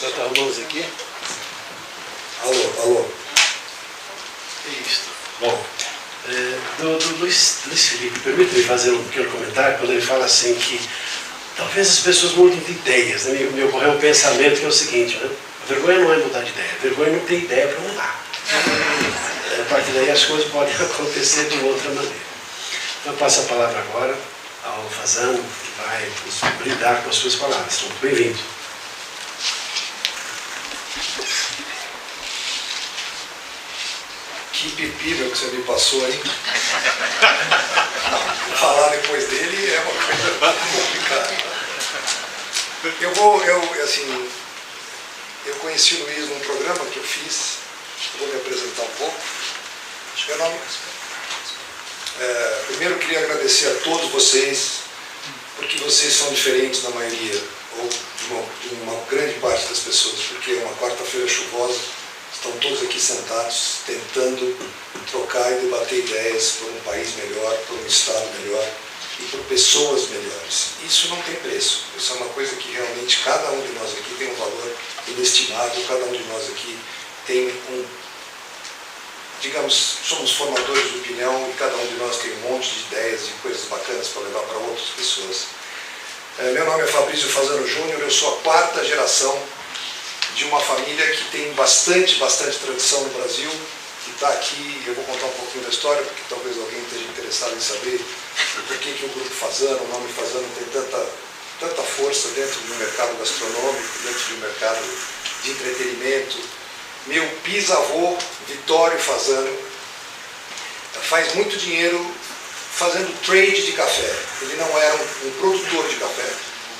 Já está arrumando aqui? Alô, alô. Isso. Bom, do Luiz Felipe, permita-me fazer um pequeno comentário quando ele fala assim que talvez as pessoas mudem de ideias. Né? Me ocorreu um pensamento que é o seguinte, né? A vergonha não é mudar de ideia, a vergonha é não ter ideia para mudar. A partir daí as coisas podem acontecer de outra maneira. Então eu passo a palavra agora ao Fazano, que vai nos brindar com as suas palavras. Muito bem-vindo. Que pepino que você me passou aí. Falar depois dele é uma coisa complicada. Eu conheci o Luiz num programa que eu fiz, vou me apresentar um pouco. Meu nome. Primeiro eu queria agradecer a todos vocês, porque vocês são diferentes da maioria, ou de uma grande parte das pessoas, porque é uma quarta-feira chuvosa. Estão todos aqui sentados, tentando trocar e debater ideias por um país melhor, por um Estado melhor e por pessoas melhores. Isso não tem preço. Isso é uma coisa que realmente cada um de nós aqui tem um valor inestimável, cada um de nós aqui tem digamos, somos formadores de opinião e cada um de nós tem um monte de ideias e coisas bacanas para levar para outras pessoas. Meu nome é Fabrício Fazano Júnior, eu sou a quarta geração de uma família que tem bastante tradição no Brasil, que está aqui. Eu vou contar um pouquinho da história, porque talvez alguém esteja interessado em saber por que o grupo Fazano, o nome Fazano, tem tanta força dentro do mercado gastronômico, dentro do mercado de entretenimento. Meu bisavô, Vitório Fazano, faz muito dinheiro fazendo trade de café. Ele não era um produtor de café,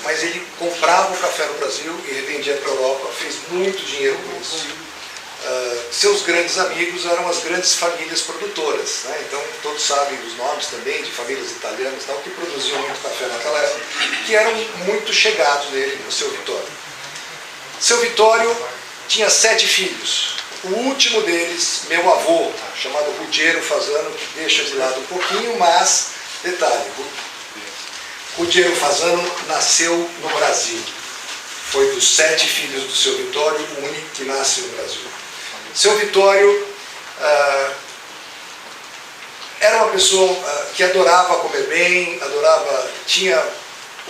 mas ele comprava o café no Brasil e revendia para a Europa, fez muito dinheiro com isso. Seus grandes amigos eram as grandes famílias produtoras, né? Então todos sabem dos nomes também, de famílias italianas tal, que produziam muito café naquela época, que eram muito chegados nele, no seu Vitório. Seu Vitório tinha 7 filhos. O último deles, meu avô, chamado Ruggiero Fazano, que deixa de lado um pouquinho, mas, detalhe, Ruggiero Fazano nasceu no Brasil. Foi dos 7 filhos do seu Vitório, o único que nasce no Brasil. Seu Vitório era uma pessoa que adorava comer bem, tinha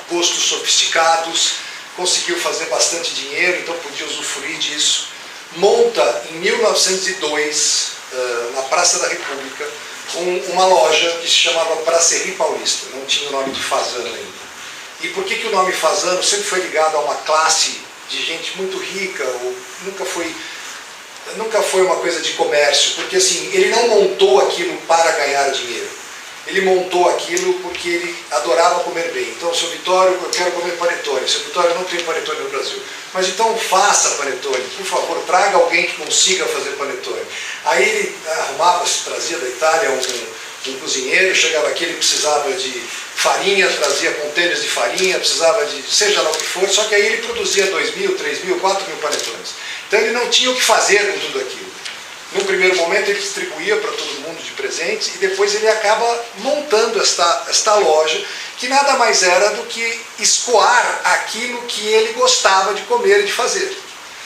gostos sofisticados, conseguiu fazer bastante dinheiro, então podia usufruir disso. Monta, em 1902, na Praça da República, uma loja que se chamava Brasserie Paulista, não tinha o nome de Fazano ainda. E por que o nome Fazano sempre foi ligado a uma classe de gente muito rica, ou nunca foi uma coisa de comércio? Porque assim, ele não montou aquilo para ganhar dinheiro. Ele montou aquilo porque ele adorava comer bem. Então, seu Vitório, eu quero comer panetone. Seu Vitório, não tem panetone no Brasil. Mas então faça panetone, por favor, traga alguém que consiga fazer panetone. Aí ele arrumava-se, trazia da Itália um cozinheiro, chegava aqui, ele precisava de farinha, trazia contêineres de farinha, precisava de seja lá o que for, só que aí ele produzia 2.000, 3.000, 4.000 panetones. Então ele não tinha o que fazer com tudo aquilo. No primeiro momento ele distribuía para todo mundo de presentes e depois ele acaba montando esta loja, que nada mais era do que escoar aquilo que ele gostava de comer e de fazer.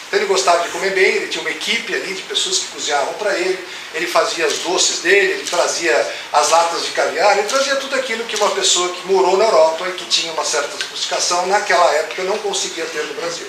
Então ele gostava de comer bem, ele tinha uma equipe ali de pessoas que cozinhavam para ele fazia os doces dele, ele trazia as latas de caviar, ele trazia tudo aquilo que uma pessoa que morou na Europa e que tinha uma certa sofisticação, naquela época não conseguia ter no Brasil.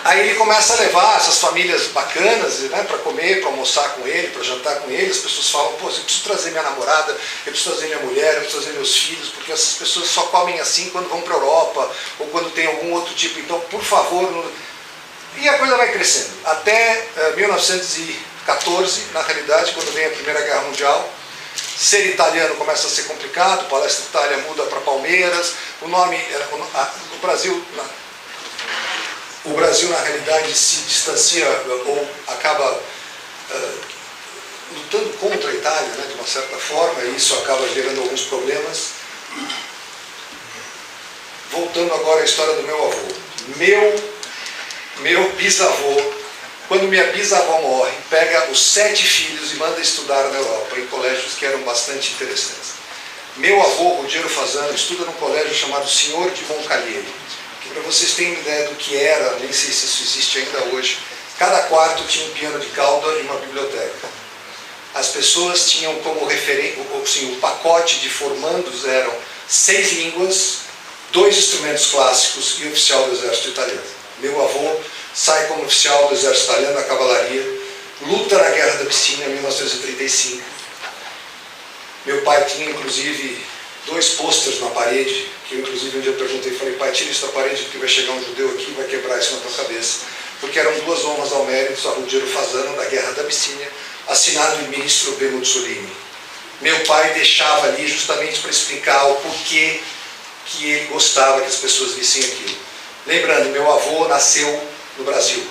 Aí ele começa a levar essas famílias bacanas, né, para comer, para almoçar com ele, para jantar com ele. As pessoas falam, pô, eu preciso trazer minha namorada, eu preciso trazer minha mulher, eu preciso trazer meus filhos, porque essas pessoas só comem assim quando vão para a Europa, ou quando tem algum outro tipo. Então, por favor... E a coisa vai crescendo. Até 1914, na realidade, quando vem a Primeira Guerra Mundial, ser italiano começa a ser complicado, Palestra Itália muda para Palmeiras, o Brasil, na realidade, se distancia ou acaba lutando contra a Itália, né, de uma certa forma, e isso acaba gerando alguns problemas. Voltando agora à história do meu avô. Meu bisavô, quando minha bisavó morre, pega os 7 filhos e manda estudar na Europa, em colégios que eram bastante interessantes. Meu avô, Ruggiero Fasano, estuda num colégio chamado Senhor de Moncalieri, que, para vocês terem ideia do que era, nem sei se isso existe ainda hoje, cada quarto tinha um piano de cauda e uma biblioteca. As pessoas tinham como referência, assim, o pacote de formandos eram 6 línguas, 2 instrumentos clássicos e oficial do exército italiano. Meu avô sai como oficial do exército italiano na cavalaria, luta na Guerra da Abissínia em 1935. Meu pai tinha, inclusive, 2 pôsteres na parede, que eu, inclusive, um dia perguntei, falei, pai, tira isso da parede porque vai chegar um judeu aqui e vai quebrar isso na tua cabeça. Porque eram 2 honras ao mérito a Ruggiero Fasano, da Guerra da Abissínia, assinado o ministro B. Mussolini. Meu pai deixava ali justamente para explicar o porquê que ele gostava que as pessoas vissem aquilo. Lembrando, meu avô nasceu no Brasil,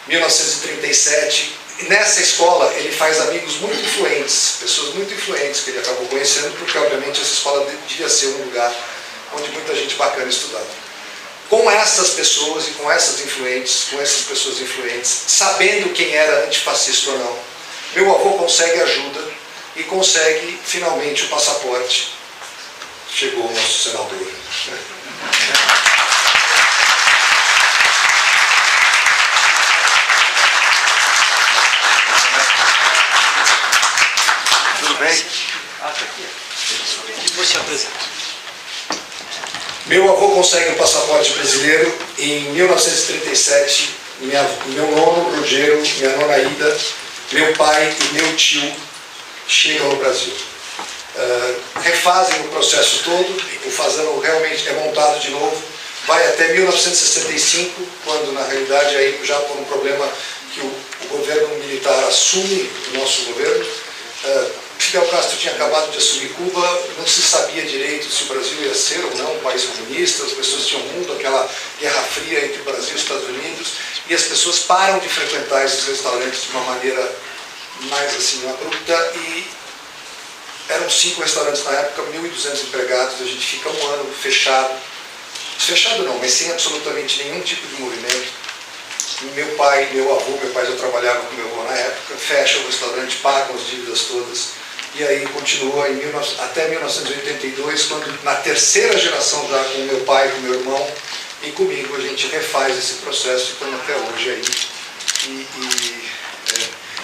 1937. Nessa escola ele faz amigos muito influentes, pessoas muito influentes que ele acabou conhecendo, porque obviamente essa escola devia ser um lugar onde muita gente bacana estudava. Com essas pessoas e com essas pessoas influentes, sabendo quem era antifascista ou não, meu avô consegue ajuda e consegue finalmente o passaporte. Chegou o nosso senador. Bem? Ah, tá aqui. Depois se apresenta. Meu avô consegue o passaporte brasileiro em 1937. Meu nono, Ruggiero, minha nona Ida, meu pai e meu tio chegam no Brasil. Refazem o processo todo, o Fasano realmente é montado de novo. Vai até 1965, quando na realidade, aí, já por um problema que o governo militar assume, o nosso governo, Fidel Castro tinha acabado de assumir Cuba, não se sabia direito se o Brasil ia ser ou não um país comunista, as pessoas tinham mundo, aquela guerra fria entre o Brasil e os Estados Unidos, e as pessoas param de frequentar esses restaurantes de uma maneira mais assim abrupta, e eram 5 restaurantes na época, 1.200 empregados, a gente fica um ano fechado não, mas sem absolutamente nenhum tipo de movimento. Meu pai já trabalhava com meu avô na época, fecha o restaurante, pagam as dívidas todas, e aí continua até 1982, quando na terceira geração já com meu pai, com meu irmão e comigo, a gente refaz esse processo e estamos até hoje aí.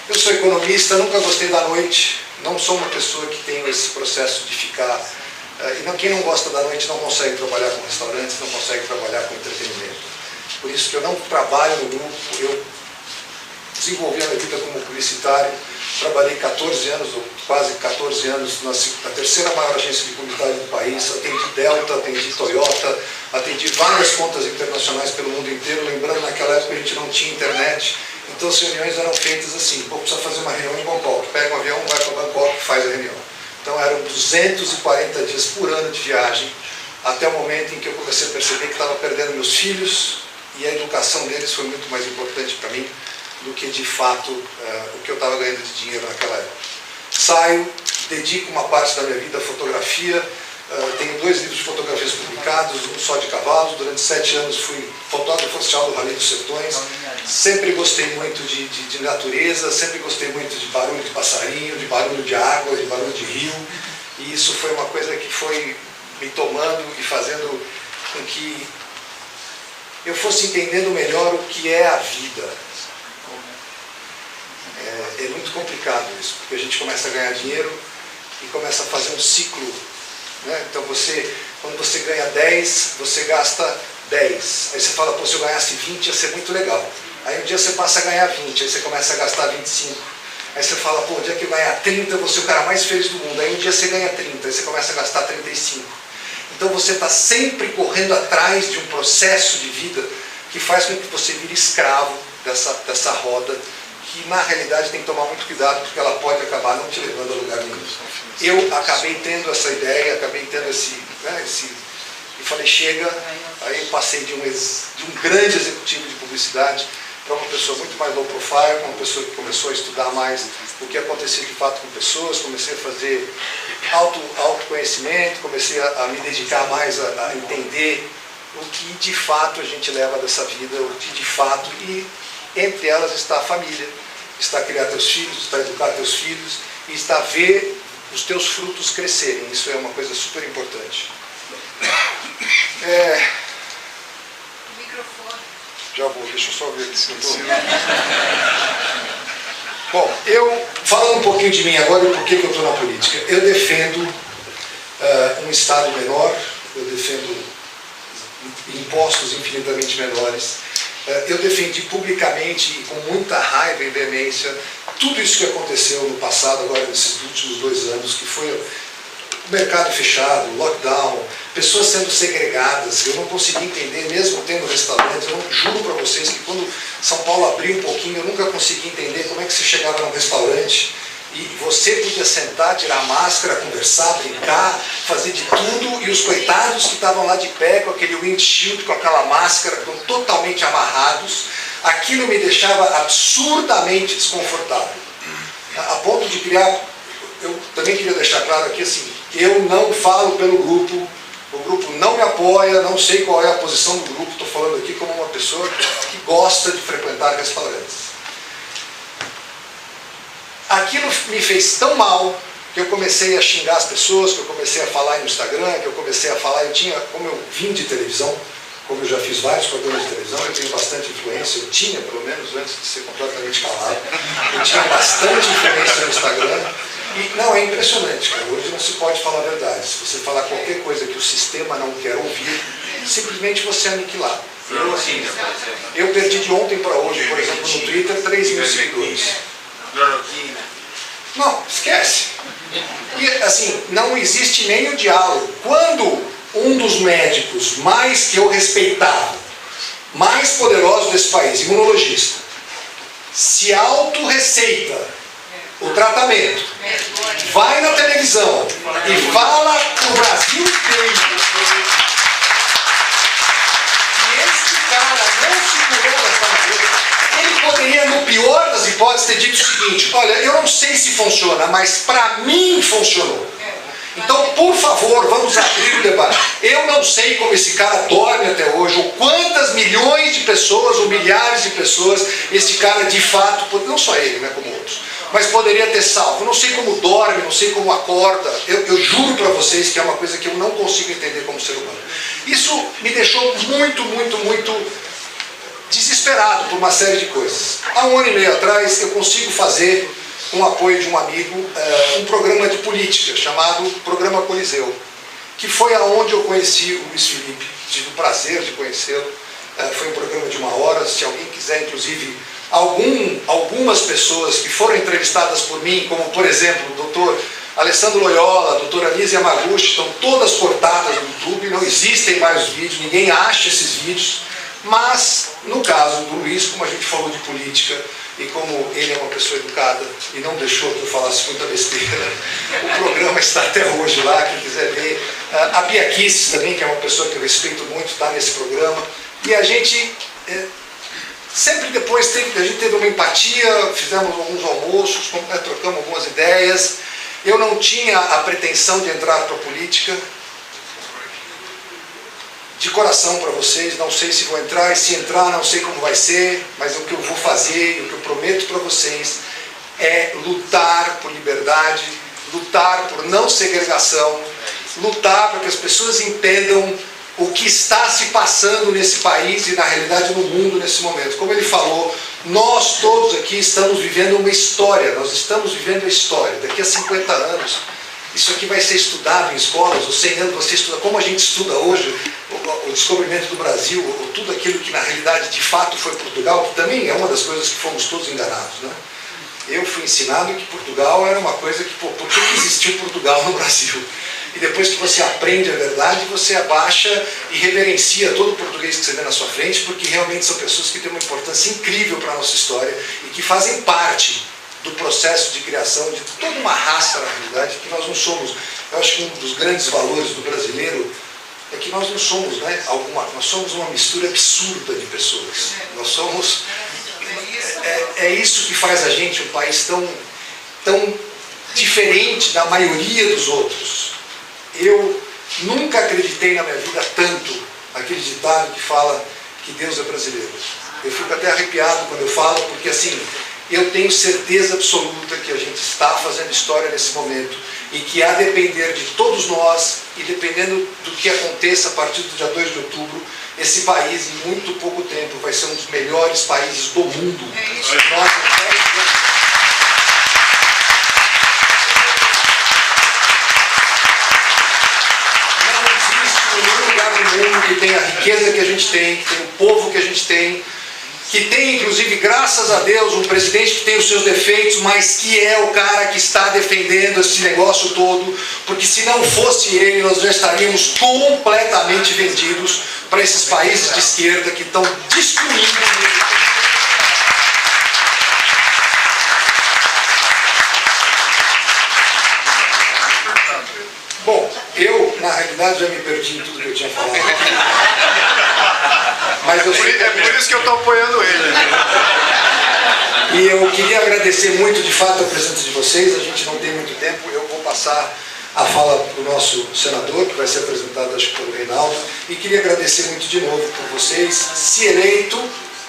Eu sou economista, nunca gostei da noite, não sou uma pessoa que tem esse processo de ficar... quem não gosta da noite não consegue trabalhar com restaurantes, não consegue trabalhar com entretenimento. Por isso que eu não trabalho no grupo, eu desenvolvi a minha vida como publicitário, trabalhei 14 anos, ou quase 14 anos, na terceira maior agência de publicidade do país, atendi Delta, atendi Toyota, atendi várias contas internacionais pelo mundo inteiro, lembrando naquela época a gente não tinha internet, então as reuniões eram feitas assim, precisa fazer uma reunião em Bangkok, pega um avião, vai para Bangkok e faz a reunião. Então eram 240 dias por ano de viagem, até o momento em que eu comecei a perceber que estava perdendo meus filhos, e a educação deles foi muito mais importante para mim do que, de fato, o que eu estava ganhando de dinheiro naquela época. Saio, dedico uma parte da minha vida à fotografia, tenho 2 livros de fotografias publicados, um só de cavalos. Durante 7 anos fui fotógrafo oficial do Rally dos Sertões, sempre gostei muito de natureza, sempre gostei muito de barulho de passarinho, de barulho de água, de barulho de rio, e isso foi uma coisa que foi me tomando e fazendo com que eu fosse entendendo melhor o que é a vida. É muito complicado isso, porque a gente começa a ganhar dinheiro e começa a fazer um ciclo, né? Então quando você ganha 10, você gasta 10. Aí você fala, se eu ganhasse 20 ia ser muito legal. Aí um dia você passa a ganhar 20, aí você começa a gastar 25. Aí você fala, o dia que eu ganhar 30, eu vou ser o cara mais feliz do mundo. Aí um dia você ganha 30, aí você começa a gastar 35. Então você está sempre correndo atrás de um processo de vida que faz com que você vire escravo dessa roda, que na realidade tem que tomar muito cuidado, porque ela pode acabar não te levando a lugar nenhum. Eu acabei tendo essa ideia, acabei tendo e falei, chega. Aí eu passei de um grande executivo de publicidade para uma pessoa muito mais low profile, uma pessoa que começou a estudar mais o que acontecia de fato com pessoas, comecei a fazer autoconhecimento, comecei a me dedicar mais a entender o que de fato a gente leva dessa vida, o que de fato, e entre elas está a família, está criar teus filhos, está educar teus filhos, e está ver os teus frutos crescerem. Isso é uma coisa super importante. Microfone. Já vou, deixa eu só ver aqui se eu estou... Bom, falando um pouquinho de mim agora e por que eu estou na política. Eu defendo um Estado menor, eu defendo impostos infinitamente menores. Eu defendi publicamente e com muita raiva e veemência tudo isso que aconteceu no passado, agora nesses últimos 2 anos, que foi o mercado fechado, lockdown, pessoas sendo segregadas. Eu não consegui entender, mesmo tendo restaurantes. Eu juro para vocês que quando São Paulo abriu um pouquinho, eu nunca consegui entender como é que você chegava num restaurante e você podia sentar, tirar a máscara, conversar, brincar, fazer de tudo, e os coitados que estavam lá de pé com aquele windshield, com aquela máscara, totalmente amarrados. Aquilo me deixava absurdamente desconfortável, a ponto de criar... Eu também queria deixar claro aqui assim, eu não falo pelo grupo, o grupo não me apoia, não sei qual é a posição do grupo, estou falando aqui como uma pessoa que gosta de frequentar restaurantes. Aquilo me fez tão mal que eu comecei a xingar as pessoas, que eu comecei a falar no Instagram, que eu comecei a falar, como eu vim de televisão, como eu já fiz vários programas de televisão, eu tenho bastante influência, eu tinha pelo menos antes de ser completamente calado, eu tinha bastante influência no Instagram. E não, é impressionante, cara. Hoje não se pode falar a verdade. Se você falar qualquer coisa que o sistema não quer ouvir, simplesmente você é aniquilado. Eu perdi de ontem para hoje, por exemplo, no Twitter, 3 mil seguidores. Não, esquece. E assim, não existe nem o diálogo. Quando um dos médicos mais que eu respeitava, mais poderoso desse país, imunologista, se autorreceita o tratamento, vai na televisão e fala para o Brasil inteiro que esse cara não se curou dessa maneira, ele poderia, no pior das hipóteses, ter dito o seguinte: olha, eu não sei se funciona, mas para mim funcionou. Então, por favor, vamos abrir o debate. Eu não sei como esse cara dorme até hoje, ou quantas milhões de pessoas, ou milhares de pessoas, esse cara de fato, não só ele, né, como outros, mas poderia ter salvo. Eu não sei como dorme, não sei como acorda. Eu juro para vocês que é uma coisa que eu não consigo entender como ser humano. Isso me deixou muito desesperado por uma série de coisas. Há 1 ano e meio atrás, eu consigo fazer, com o apoio de um amigo, um programa de política chamado Programa Coliseu, que foi aonde eu conheci o Luiz Felipe. Tive o prazer de conhecê-lo. Foi um programa de 1 hora. Se alguém quiser, inclusive, algumas pessoas que foram entrevistadas por mim, como por exemplo o doutor Alessandro Loyola, a doutora Anísia Yamaguchi, estão todas cortadas no YouTube, não existem mais os vídeos, ninguém acha esses vídeos. Mas no caso do Luiz, como a gente falou de política, e como ele é uma pessoa educada e não deixou que eu falasse muita besteira, o programa está até hoje lá, quem quiser ver. A Bia Kicis também, que é uma pessoa que eu respeito muito, está nesse programa. E a gente sempre depois a gente teve uma empatia, fizemos alguns almoços, trocamos algumas ideias. Eu não tinha a pretensão de entrar para a política. De coração para vocês, não sei se vou entrar, e se entrar não sei como vai ser, mas o que eu vou fazer, o que eu prometo para vocês é lutar por liberdade, lutar por não segregação, lutar para que as pessoas entendam o que está se passando nesse país e na realidade no mundo nesse momento. Como ele falou, nós todos aqui estamos vivendo uma história, nós estamos vivendo a história. Daqui a 50 anos, isso aqui vai ser estudado em escolas, ou 100 anos você estuda, como a gente estuda hoje, o descobrimento do Brasil, ou tudo aquilo que na realidade de fato foi Portugal, que também é uma das coisas que fomos todos enganados, né? Eu fui ensinado que Portugal era uma coisa que, por que existiu Portugal no Brasil? E depois que você aprende a verdade, você abaixa e reverencia todo o português que você vê na sua frente, porque realmente são pessoas que têm uma importância incrível para a nossa história e que fazem parte do processo de criação de toda uma raça, na realidade, que nós não somos. Eu acho que um dos grandes valores do brasileiro é que nós não somos, né, nós somos uma mistura absurda de pessoas. Nós somos... É isso que faz a gente um país tão diferente da maioria dos outros. Eu nunca acreditei na minha vida tanto naquele ditado que fala que Deus é brasileiro. Eu fico até arrepiado quando eu falo, porque assim, eu tenho certeza absoluta que a gente está fazendo história nesse momento e que, a depender de todos nós e dependendo do que aconteça a partir do dia 2 de outubro, esse país, em muito pouco tempo, vai ser um dos melhores países do mundo. É isso. Nós não existe nenhum lugar do mundo que tenha a riqueza que a gente tem, que tem o povo que a gente tem, que tem, inclusive, graças a Deus, um presidente que tem os seus defeitos, mas que é o cara que está defendendo esse negócio todo, porque se não fosse ele, nós já estaríamos completamente vendidos para esses países de esquerda que estão destruindo o mundo. Bom, eu, na realidade, já me perdi em tudo que eu tinha falado aqui. Mas eu É por isso que eu estou apoiando ele. E eu queria agradecer muito, de fato, a presença de vocês. A gente não tem muito tempo. Eu vou passar a fala para o nosso senador, que vai ser apresentado, acho que pelo Reinaldo. E queria agradecer muito de novo por vocês. Se eleito,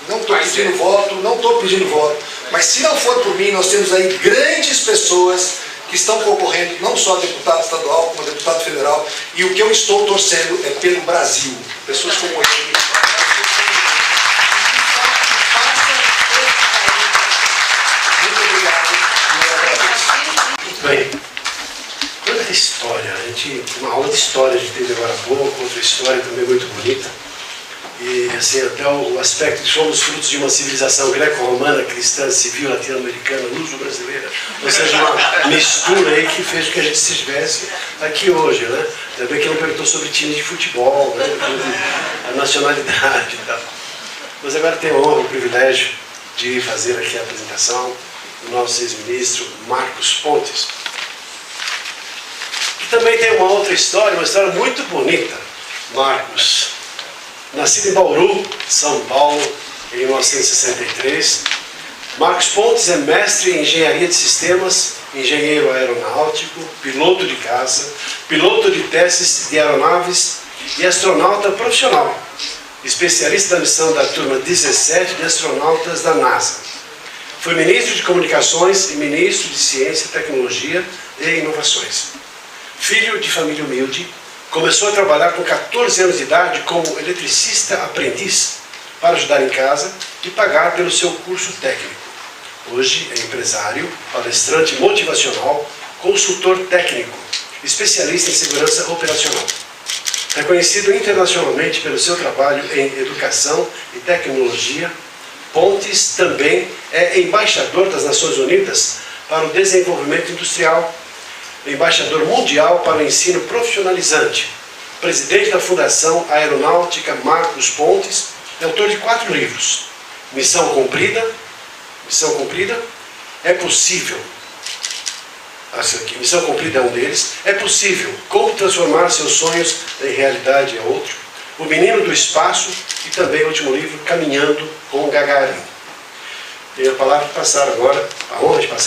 não estou pedindo voto, não estou pedindo voto. Mas se não for por mim, nós temos aí grandes pessoas que estão concorrendo, não só a deputado estadual, como a deputado federal. E o que eu estou torcendo é pelo Brasil. Pessoas como ele. Bem, quanta história, uma aula de história a gente teve agora há pouco, outra história também muito bonita. E assim, até o aspecto de somos frutos de uma civilização greco-romana, cristã, civil, latino-americana, luso-brasileira, ou seja, uma mistura aí que fez com que a gente estivesse aqui hoje, né? Também que não perguntou sobre time de futebol, né? A nacionalidade e tal. Mas agora tenho a honra, o privilégio de fazer aqui a apresentação do nosso ex-ministro Marcos Pontes, que também tem uma outra história, uma história muito bonita. Marcos, nascido em Bauru, São Paulo, em 1963. Marcos Pontes é mestre em engenharia de sistemas, engenheiro aeronáutico, piloto de caça, piloto de testes de aeronaves e astronauta profissional, especialista da missão da turma 17 de astronautas da NASA. Foi ministro de Comunicações e ministro de Ciência, Tecnologia e Inovações. Filho de família humilde, começou a trabalhar com 14 anos de idade como eletricista aprendiz para ajudar em casa e pagar pelo seu curso técnico. Hoje é empresário, palestrante motivacional, consultor técnico, especialista em segurança operacional. Reconhecido internacionalmente pelo seu trabalho em educação e tecnologia, Pontes também é embaixador das Nações Unidas para o Desenvolvimento Industrial, embaixador mundial para o ensino profissionalizante, presidente da Fundação Aeronáutica Marcos Pontes, é autor de 4 livros. Missão Cumprida, é possível. Essa aqui, Missão Cumprida é um deles. É possível. Como transformar seus sonhos em realidade é outro. O Menino do Espaço e também o último livro, Caminhando com Gagarin. Tenho a palavra de passar agora, a honra de passar